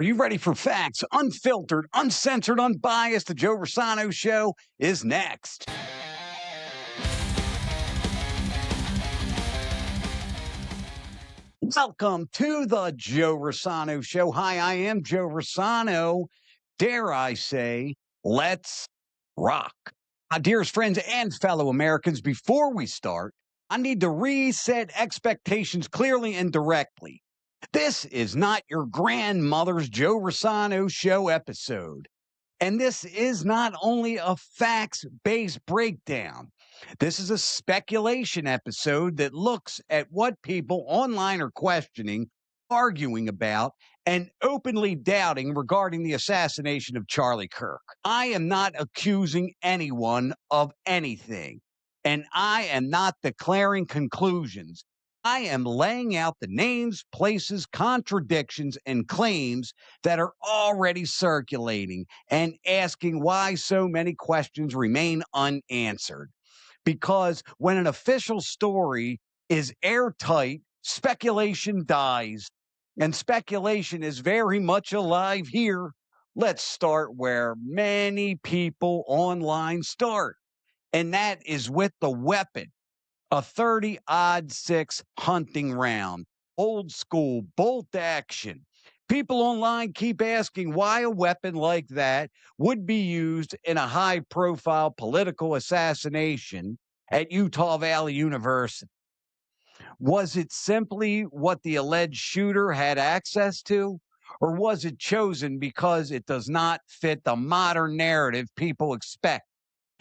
Are you ready for facts? Unfiltered, uncensored, unbiased. The Joe Rossano Show is next. Welcome to the Joe Rossano Show. Hi, I am Joe Rossano. Dare I say, let's rock. Dearest friends and fellow Americans, before we start, I need to reset expectations clearly and directly. This is not your grandmother's Joe Rossano Show episode. And this is not only a facts-based breakdown. This is a speculation episode that looks at what people online are questioning, arguing about, and openly doubting regarding the assassination of Charlie Kirk. I am not accusing anyone of anything, and I am not declaring conclusions. I am laying out the names, places, contradictions, and claims that are already circulating and asking why so many questions remain unanswered. Because when an official story is airtight, speculation dies. And speculation is very much alive here. Let's start where many people online start, and that is with the weapon. A 30-06 hunting round, old school, bolt action. People online keep asking why a weapon like that would be used in a high-profile political assassination at Utah Valley University. Was it simply what the alleged shooter had access to? Or was it chosen because it does not fit the modern narrative people expect?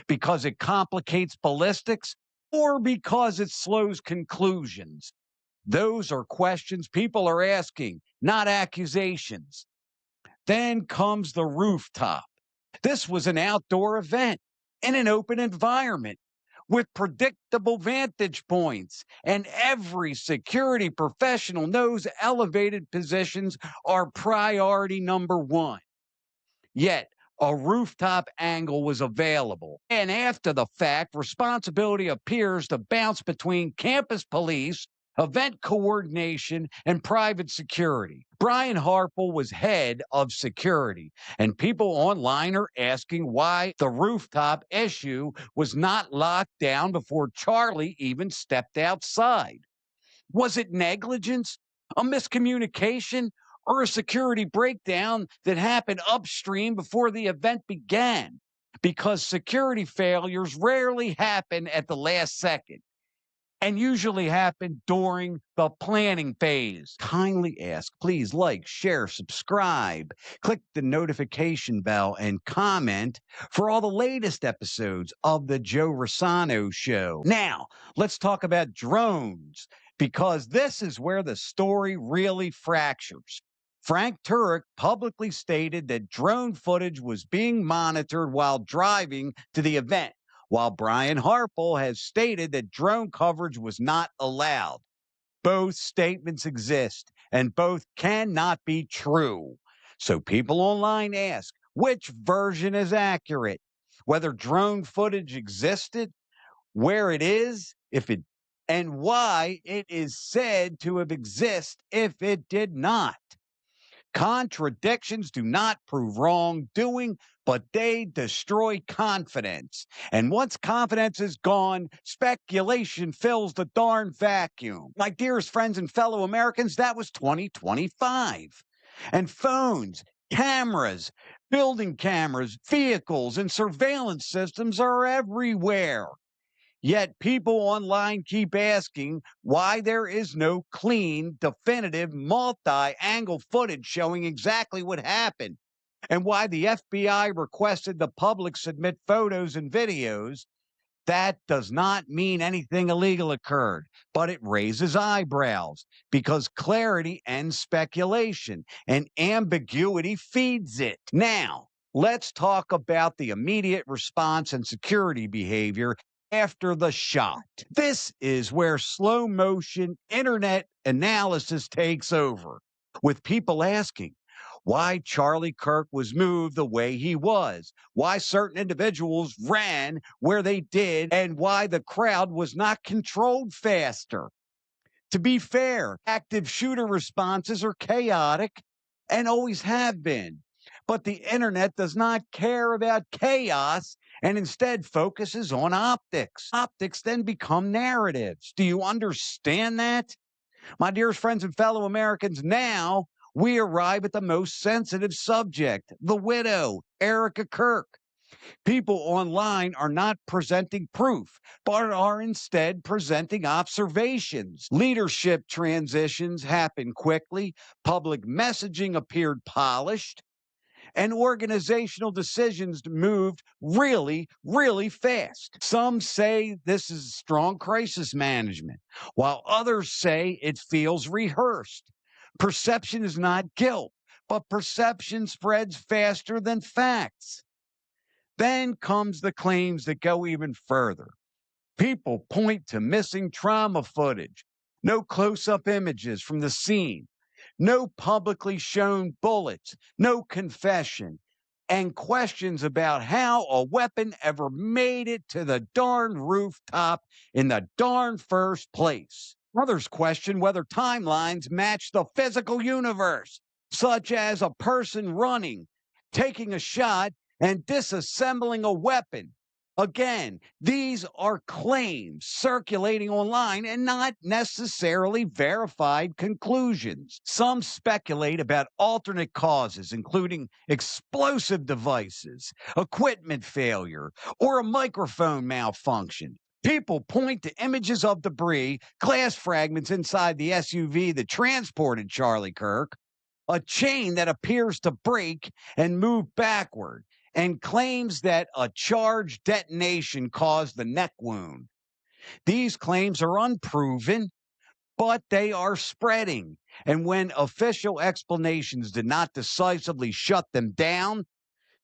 Because it complicates ballistics? Or because it slows conclusions? Those are questions people are asking, not accusations. Then comes the rooftop. This was an outdoor event in an open environment with predictable vantage points, and every security professional knows elevated positions are priority number one. Yet, a rooftop angle was available. And after the fact, responsibility appears to bounce between campus police, event coordination, and private security. Brian Harple was head of security, and people online are asking why the rooftop issue was not locked down before Charlie even stepped outside. Was it negligence, a miscommunication, or a security breakdown that happened upstream before the event began? Because security failures rarely happen at the last second and usually happen during the planning phase. Kindly ask, please like, share, subscribe, click the notification bell, and comment for all the latest episodes of the Joe Rossano Show. Now, let's talk about drones, because this is where the story really fractures. Frank Turek publicly stated that drone footage was being monitored while driving to the event, while Brian Harple has stated that drone coverage was not allowed. Both statements exist, and both cannot be true. So people online ask, which version is accurate? Whether drone footage existed, where it is, if it, and why it is said to have existed if it did not. Contradictions do not prove wrongdoing, but they destroy confidence. And once confidence is gone, speculation fills the darn vacuum. My dearest friends and fellow Americans, that was 2025. And phones, cameras, building cameras, vehicles, and surveillance systems are everywhere. Yet people online keep asking why there is no clean, definitive, multi-angle footage showing exactly what happened, and why the FBI requested the public submit photos and videos. That does not mean anything illegal occurred, but it raises eyebrows because clarity ends speculation and ambiguity feeds it. Now, let's talk about the immediate response and security behavior after the shot. This is where slow motion internet analysis takes over, with people asking why Charlie Kirk was moved the way he was, why certain individuals ran where they did, and why the crowd was not controlled faster. To be fair, active shooter responses are chaotic, and always have been. But the internet does not care about chaos and instead focuses on optics. Optics then become narratives. Do you understand that? My dearest friends and fellow Americans, now we arrive at the most sensitive subject, the widow, Erica Kirk. People online are not presenting proof, but are instead presenting observations. Leadership transitions happen quickly, public messaging appeared polished, and organizational decisions moved really, really fast. Some say this is strong crisis management, while others say it feels rehearsed. Perception is not guilt, but perception spreads faster than facts. Then comes the claims that go even further. People point to missing trauma footage, no close-up images from the scene, no publicly shown bullets, no confession, and questions about how a weapon ever made it to the darn rooftop in the darn first place. Others question whether timelines match the physical universe, such as a person running, taking a shot, and disassembling a weapon. Again, these are claims circulating online and not necessarily verified conclusions. Some speculate about alternate causes, including explosive devices, equipment failure, or a microphone malfunction. People point to images of debris, glass fragments inside the SUV that transported Charlie Kirk, a chain that appears to break and move backward, and claims that a charged detonation caused the neck wound. These claims are unproven, but they are spreading. And when official explanations did not decisively shut them down,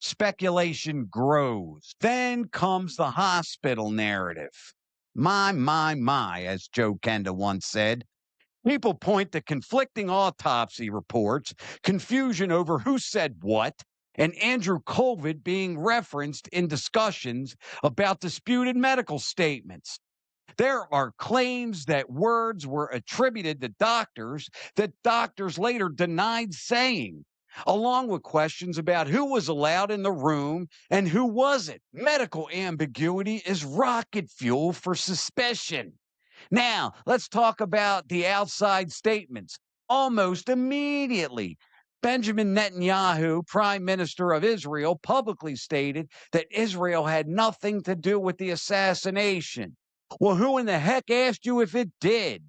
speculation grows. Then comes the hospital narrative. My, as Joe Kenda once said. People point to conflicting autopsy reports, confusion over who said what, and Andrew Colvin being referenced in discussions about disputed medical statements. There are claims that words were attributed to doctors that doctors later denied saying, along with questions about who was allowed in the room and who wasn't. Medical ambiguity is rocket fuel for suspicion. Now, let's talk about the outside statements. Almost immediately, Benjamin Netanyahu, Prime Minister of Israel, publicly stated that Israel had nothing to do with the assassination. Well, who in the heck asked you if it did?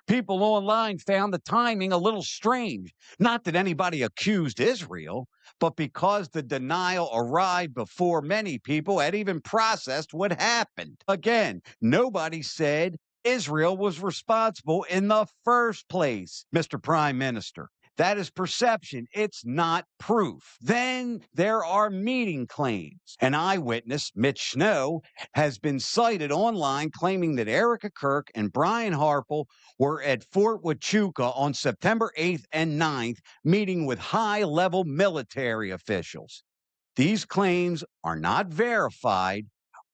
People online found the timing a little strange. Not that anybody accused Israel, but because the denial arrived before many people had even processed what happened. Again, nobody said Israel was responsible in the first place, Mr. Prime Minister. That is perception. It's not proof. Then there are meeting claims. An eyewitness, Mitch Snow, has been cited online claiming that Erica Kirk and Brian Harple were at Fort Huachuca on September 8th and 9th, meeting with high-level military officials. These claims are not verified,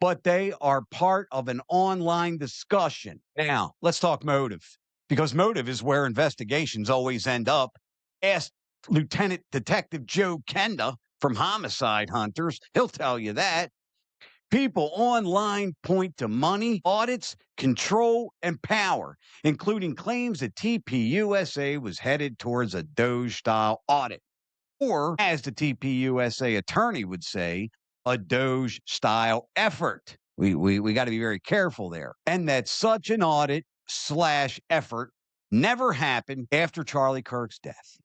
but they are part of an online discussion. Now, let's talk motive, because motive is where investigations always end up. Ask Lieutenant Detective Joe Kenda from Homicide Hunters. He'll tell you that. People online point to money, audits, control, and power, including claims that TPUSA was headed towards a Doge-style audit. Or, as the TPUSA attorney would say, a Doge-style effort. We got to be very careful there. And that such an audit / effort never happened after Charlie Kirk's death.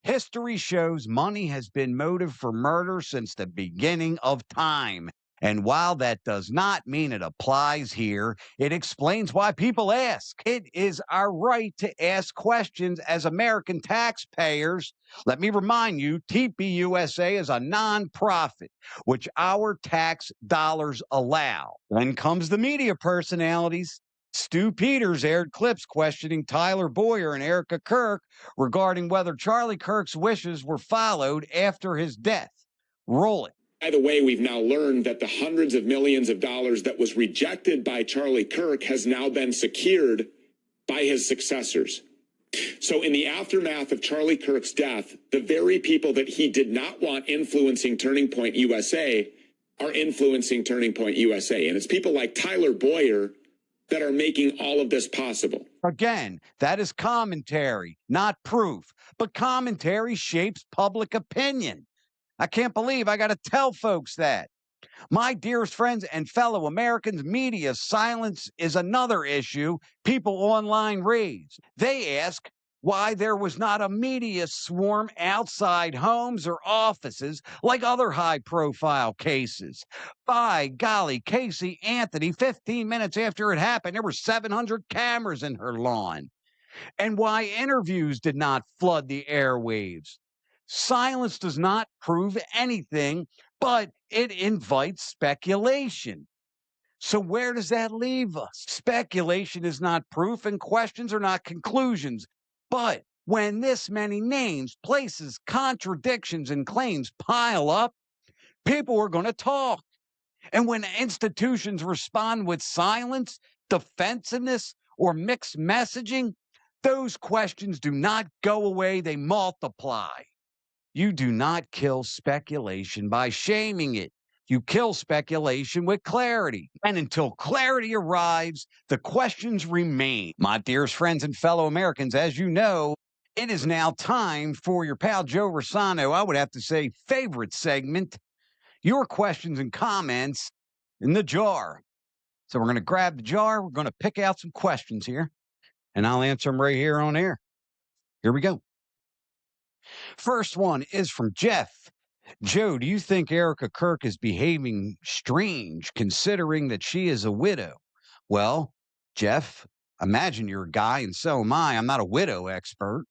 History shows money has been motive for murder since the beginning of time. And while that does not mean it applies here, it explains why people ask. It is our right to ask questions as American taxpayers. Let me remind you, TPUSA is a nonprofit, which our tax dollars allow. Then comes the media personalities. Stu Peters aired clips questioning Tyler Boyer and Erica Kirk regarding whether Charlie Kirk's wishes were followed after his death. Roll it. By the way, we've now learned that the hundreds of millions of dollars that was rejected by Charlie Kirk has now been secured by his successors. So in the aftermath of Charlie Kirk's death, the very people that he did not want influencing Turning Point USA are influencing Turning Point USA. And it's people like Tyler Boyer that are making all of this possible. Again, that is commentary, not proof. But commentary shapes public opinion. I can't believe I got to tell folks that. My dearest friends and fellow Americans, media silence is another issue people online raise. They ask why there was not a media swarm outside homes or offices like other high-profile cases. By golly, Casey Anthony, 15 minutes after it happened, there were 700 cameras in her lawn. And why interviews did not flood the airwaves. Silence does not prove anything, but it invites speculation. So where does that leave us? Speculation is not proof and questions are not conclusions. But when this many names, places, contradictions, and claims pile up, people are going to talk. And when institutions respond with silence, defensiveness, or mixed messaging, those questions do not go away, they multiply. You do not kill speculation by shaming it. You kill speculation with clarity. And until clarity arrives, the questions remain. My dearest friends and fellow Americans, as you know, it is now time for your pal Joe Rossano, I would have to say, favorite segment, your questions and comments in the jar. So we're going to grab the jar. We're going to pick out some questions here, and I'll answer them right here on air. Here we go. First one is from Jeff. Joe, do you think Erica Kirk is behaving strange considering that she is a widow? Well, Jeff, imagine you're a guy and so am I. I'm not a widow expert.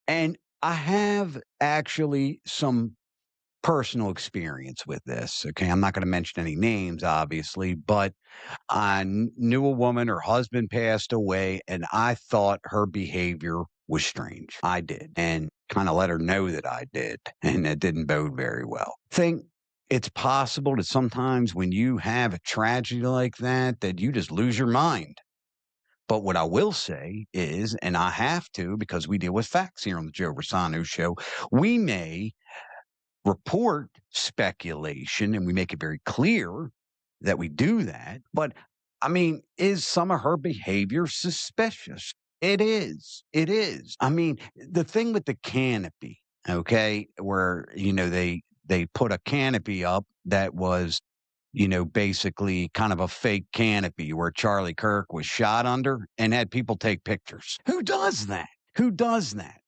And I have actually some personal experience with this. Okay. I'm not going to mention any names, obviously, but I knew a woman, her husband passed away, and I thought her behavior was strange. I did. And kind of let her know that I did. And it didn't bode very well. Think it's possible that sometimes when you have a tragedy like that you just lose your mind. But what I will say is, and I have to because we deal with facts here on the Joe Rossano Show, we may report speculation and we make it very clear that we do that. But I mean, is some of her behavior suspicious? It is. It is. I mean, the thing with the canopy, okay, where, they put a canopy up that was, basically kind of a fake canopy where Charlie Kirk was shot under and had people take pictures. Who does that? Who does that?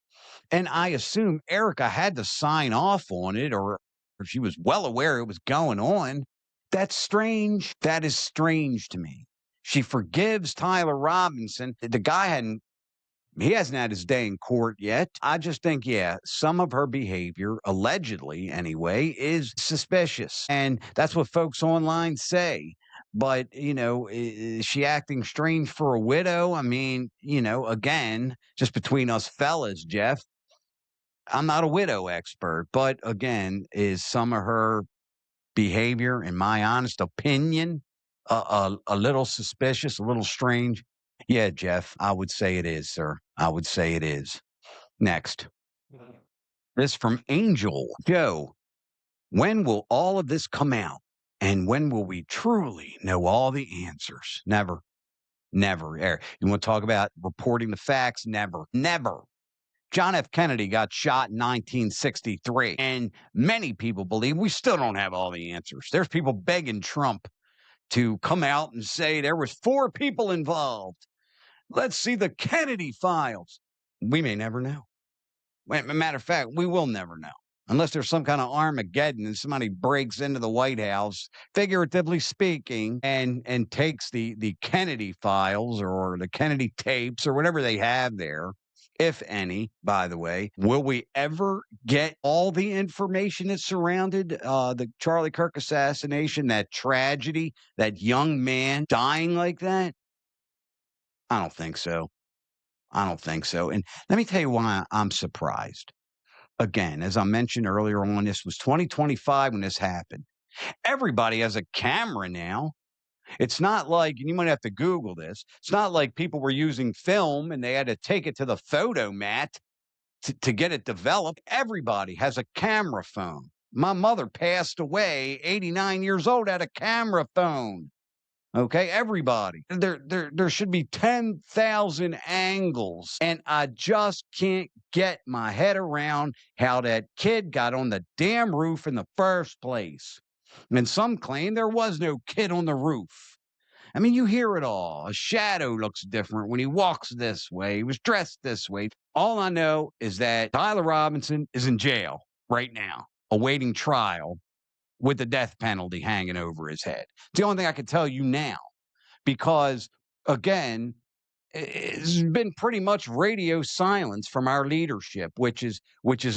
And I assume Erica had to sign off on it or she was well aware it was going on. That's strange. That is strange to me. She forgives Tyler Robinson. The guy he hasn't had his day in court yet. I just think, yeah, some of her behavior, allegedly anyway, is suspicious. And that's what folks online say. But, is she acting strange for a widow? I mean, again, just between us fellas, Jeff, I'm not a widow expert, but again, is some of her behavior, in my honest opinion, a little suspicious, a little strange? Yeah, Jeff, I would say it is, sir. I would say it is. Next. This from Angel. Joe, when will all of this come out? And when will we truly know all the answers? Never. Never. You want to talk about reporting the facts? Never. Never. John F. Kennedy got shot in 1963, and many people believe we still don't have all the answers. There's people begging Trump to come out and say there was 4 people involved. Let's see the Kennedy files. We may never know. Matter of fact, we will never know. Unless there's some kind of Armageddon and somebody breaks into the White House, figuratively speaking, and takes the Kennedy files or the Kennedy tapes or whatever they have there, if any, by the way. Will we ever get all the information that surrounded the Charlie Kirk assassination, that tragedy, that young man dying like that? I don't think so. I don't think so. And let me tell you why I'm surprised. Again, as I mentioned earlier on, this was 2025 when this happened. Everybody has a camera now. It's not like, and you might have to Google this, it's not like people were using film and they had to take it to the photomat to get it developed. Everybody has a camera phone. My mother passed away, 89 years old, had a camera phone. Okay, everybody. There should be 10,000 angles. And I just can't get my head around how that kid got on the damn roof in the first place. And some claim there was no kid on the roof. I mean, you hear it all. A shadow looks different when he walks this way. He was dressed this way. All I know is that Tyler Robinson is in jail right now, awaiting trial with the death penalty hanging over his head. It's the only thing I can tell you now, because again, it's been pretty much radio silence from our leadership, which is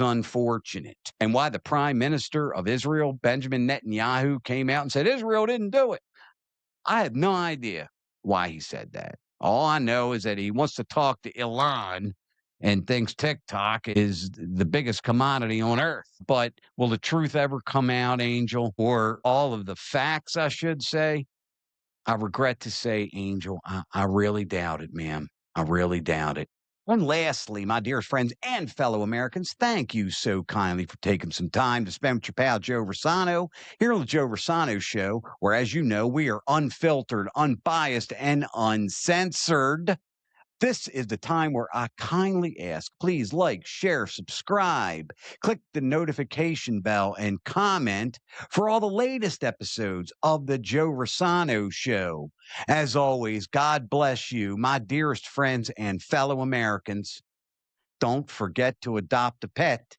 unfortunate. And why the Prime Minister of Israel, Benjamin Netanyahu, came out and said Israel didn't do it, I have no idea why he said that. All I know is that he wants to talk to Elon and thinks TikTok is the biggest commodity on earth. But will the truth ever come out, Angel? Or all of the facts, I should say? I regret to say, Angel, I really doubt it, ma'am. I really doubt it. And lastly, my dearest friends and fellow Americans, thank you so kindly for taking some time to spend with your pal Joe Rossano here on the Joe Rossano Show, where, as you know, we are unfiltered, unbiased, and uncensored. This is the time where I kindly ask, please like, share, subscribe, click the notification bell, and comment for all the latest episodes of the Joe Rossano Show. As always, God bless you, my dearest friends and fellow Americans. Don't forget to adopt a pet,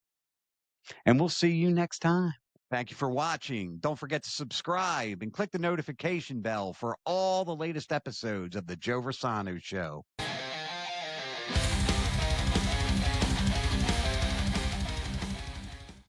and we'll see you next time. Thank you for watching. Don't forget to subscribe and click the notification bell for all the latest episodes of the Joe Rossano Show.